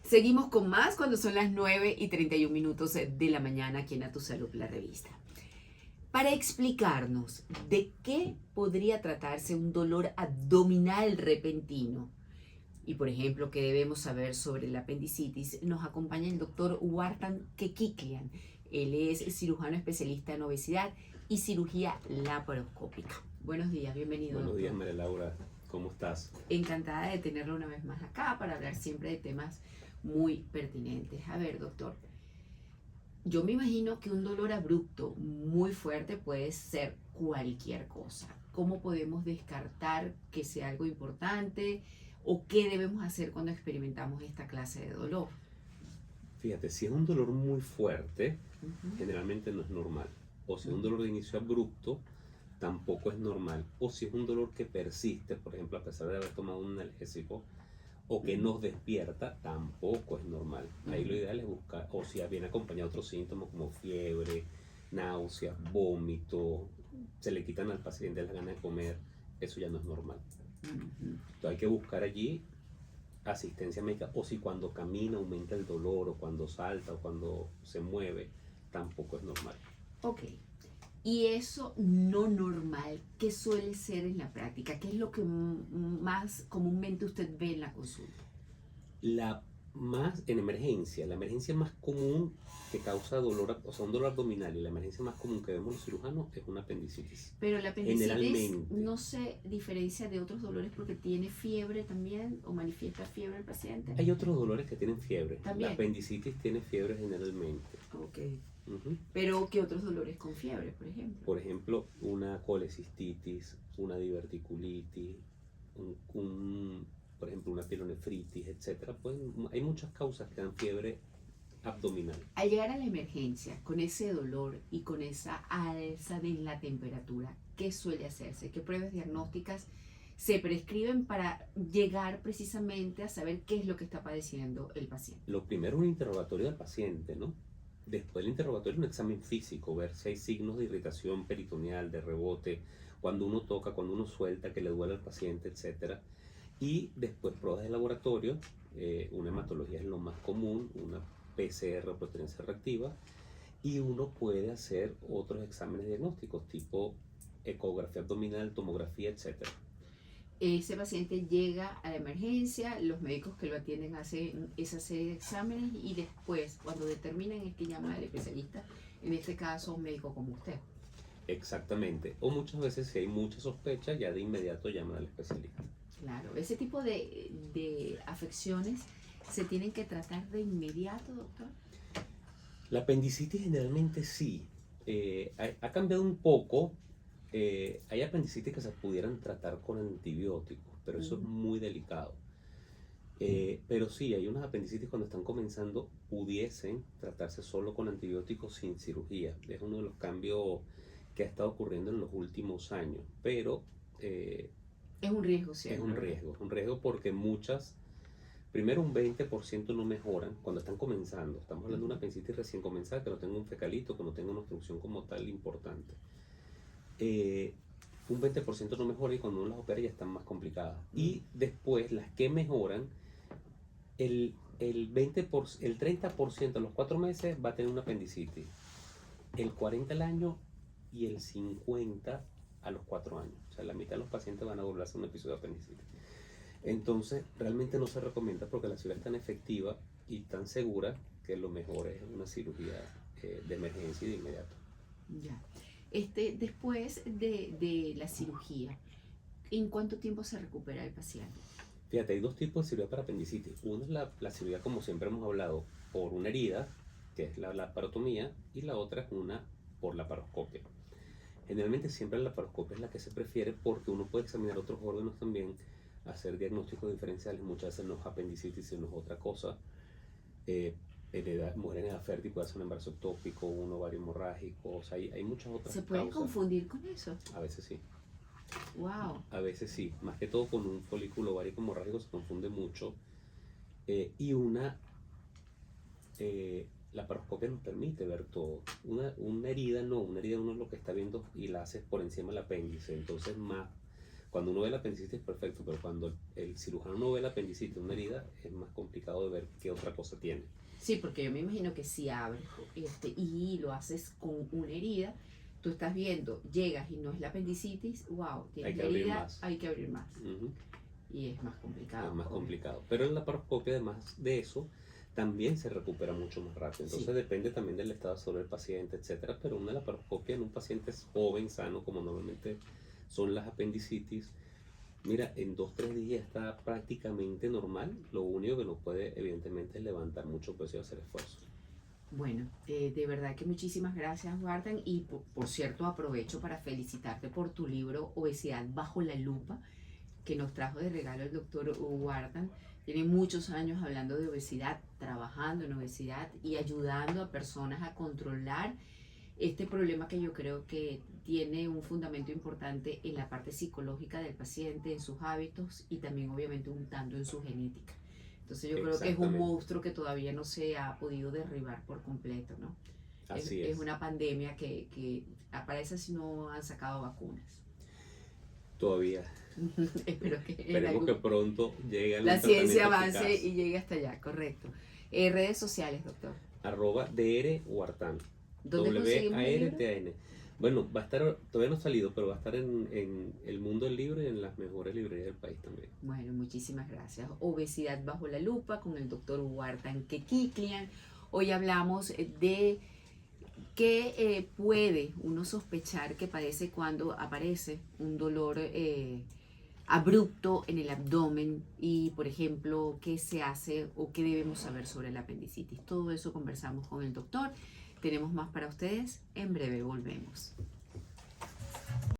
Seguimos con más cuando son las 9:31 de la mañana aquí en A Tu Salud, la revista. Para explicarnos de qué podría tratarse un dolor abdominal repentino y, por ejemplo, qué debemos saber sobre la apendicitis, nos acompaña el doctor Wartan Kekiklian. Él es cirujano especialista en obesidad y cirugía laparoscópica. Buenos días, bienvenido, Buenos días, doctor. María Laura. ¿Cómo estás? Encantada de tenerlo una vez más acá para hablar siempre de temas muy pertinentes. A ver, doctor, yo me imagino que un dolor abrupto muy fuerte puede ser cualquier cosa. ¿Cómo podemos descartar que sea algo importante o qué debemos hacer cuando experimentamos esta clase de dolor? Fíjate, si es un dolor muy fuerte, Ujú. generalmente no es normal. O si es un dolor de inicio abrupto, tampoco es normal. O si es un dolor que persiste, por ejemplo, a pesar de haber tomado un analgésico, o que nos despierta, tampoco es normal. Ahí lo ideal es buscar, o si viene acompañado de otros síntomas como fiebre, náuseas, vómito, se le quitan al paciente las ganas de comer, eso ya no es normal. Ujú. Entonces hay que buscar allí asistencia médica, o si cuando camina aumenta el dolor, o cuando salta, o cuando se mueve, tampoco es normal. Ok. Y eso no normal, ¿qué suele ser en la práctica? ¿Qué es lo que más comúnmente usted ve en la consulta? La la emergencia más común que causa dolor, o sea, un dolor abdominal, y la emergencia más común que vemos los cirujanos es una apendicitis. Pero la apendicitis Generalmente, no se diferencia de otros dolores porque tiene fiebre también o manifiesta fiebre el paciente. hay otros dolores que tienen fiebre. La También. apendicitis tiene fiebre generalmente. Ok. Ujú. Pero ¿qué otros dolores con fiebre, por ejemplo? Por ejemplo, una colecistitis, una diverticulitis, por ejemplo, una pielonefritis, etcétera. Hay muchas causas que dan fiebre abdominal. Al llegar a la emergencia con ese dolor y con esa alza de la temperatura, ¿qué suele hacerse? ¿Qué pruebas diagnósticas se prescriben para llegar precisamente a saber qué es lo que está padeciendo el paciente? Lo primero es un interrogatorio del paciente, ¿no? Después del interrogatorio un examen físico, ver si hay signos de irritación peritoneal, de rebote, cuando uno toca, cuando uno suelta, que le duele al paciente, etcétera. Y después pruebas de laboratorio, una hematología es lo más común, una PCR, proteína C reactiva, y uno puede hacer otros exámenes diagnósticos tipo ecografía abdominal, tomografía, etcétera. Ese paciente llega a la emergencia, los médicos que lo atienden hacen esa serie de exámenes y después, cuando determinan, es que llaman al especialista, en este caso un médico como usted. Exactamente. O muchas veces si hay mucha sospecha, ya de inmediato llaman al especialista. Claro, ese tipo de afecciones se tienen que tratar de inmediato, doctor. La apendicitis generalmente sí. Ha cambiado un poco. Hay apendicitis que se pudieran tratar con antibióticos, pero eso es muy delicado. Pero sí, hay unas apendicitis cuando están comenzando, pudiesen tratarse solo con antibióticos sin cirugía. Es uno de los cambios que ha estado ocurriendo en los últimos años. Pero Es un riesgo, ¿cierto? es un riesgo porque primero un 20% no mejoran cuando están comenzando. Estamos hablando de una apendicitis recién comenzada, que no tenga un fecalito, que no tenga una obstrucción como tal importante. Un 20% no mejora y cuando uno las opera ya están más complicadas. Y después las que mejoran, el 30% a los 4 meses va a tener una apendicitis, el 40% al año y el 50% a los 4 años. O sea, la mitad de los pacientes van a volver a hacer un episodio de apendicitis. Entonces, realmente no se recomienda porque la cirugía es tan efectiva y tan segura que lo mejor es una cirugía de emergencia y de inmediato. Ya. Después de la cirugía, ¿en cuánto tiempo se recupera el paciente? Fíjate, hay dos tipos de cirugía para apendicitis. Una es la cirugía, como siempre hemos hablado, por una herida, que es la laparotomía, y la otra es una por laparoscopia. Generalmente siempre la laparoscopia es la que se prefiere porque uno puede examinar otros órganos también, hacer diagnósticos diferenciales. Muchas veces no es apendicitis, sino es otra cosa. Mujer en edad fértil puede hacer un embarazo ectópico, un ovario hemorrágico, o sea, hay muchas otras ¿Se puede causas. confundir con eso? A veces sí. Wow. A veces sí, más que todo con un folículo ovárico hemorrágico se confunde mucho. Y la paroscopia nos permite ver todo. Una herida no, una herida uno es lo que está viendo y la haces por encima del apéndice, entonces más Cuando uno ve la apendicitis es perfecto, pero cuando el cirujano no ve la apendicitis, una herida, es más complicado de ver qué otra cosa tiene. Sí, porque yo me imagino que si abres y lo haces con una herida, tú estás viendo, llegas y no es la apendicitis, wow, Hay tienes que la abrir herida, más. hay que abrir más. Ujú. Y es más complicado. Es más obvio. complicado. Pero en la laparoscopia, además de eso, también se recupera mucho más rápido. Entonces Sí. depende también del estado de salud del paciente, etcétera. Pero una laparoscopia en un paciente joven, sano, como normalmente son las apendicitis, mira, en 2, 3 días está prácticamente normal. Lo único que no puede, evidentemente, es levantar mucho peso y hacer esfuerzo. Bueno, de verdad que muchísimas gracias, Wardan. Y por cierto, aprovecho para felicitarte por tu libro Obesidad bajo la lupa, que nos trajo de regalo el doctor Wardan. Tiene muchos años hablando de obesidad, trabajando en obesidad y ayudando a personas a controlar este problema que yo creo que tiene un fundamento importante en la parte psicológica del paciente, en sus hábitos y también obviamente un tanto en su genética. Entonces yo creo que es un Exactamente. monstruo que todavía no se ha podido derribar por completo, ¿no? Así Es es. una pandemia que aparece si no han sacado vacunas. Todavía. Espero que en Esperemos que algún, pronto llegue algún la ciencia tratamiento avance eficaz. y llegue hasta allá, correcto. Redes sociales, doctor. @dr Huartán. ¿Dónde conseguimos el libro? WARTAN. Bueno, va a estar, todavía no ha salido, pero va a estar en el mundo del libro y en las mejores librerías del país también. Bueno, muchísimas gracias. Obesidad bajo la lupa con el doctor Wartan Kekiklian. Hoy hablamos de qué puede uno sospechar que padece cuando aparece un dolor abrupto en el abdomen y, por ejemplo, qué se hace o qué debemos saber sobre la apendicitis. Todo eso conversamos con el doctor. Tenemos más para ustedes. En breve volvemos.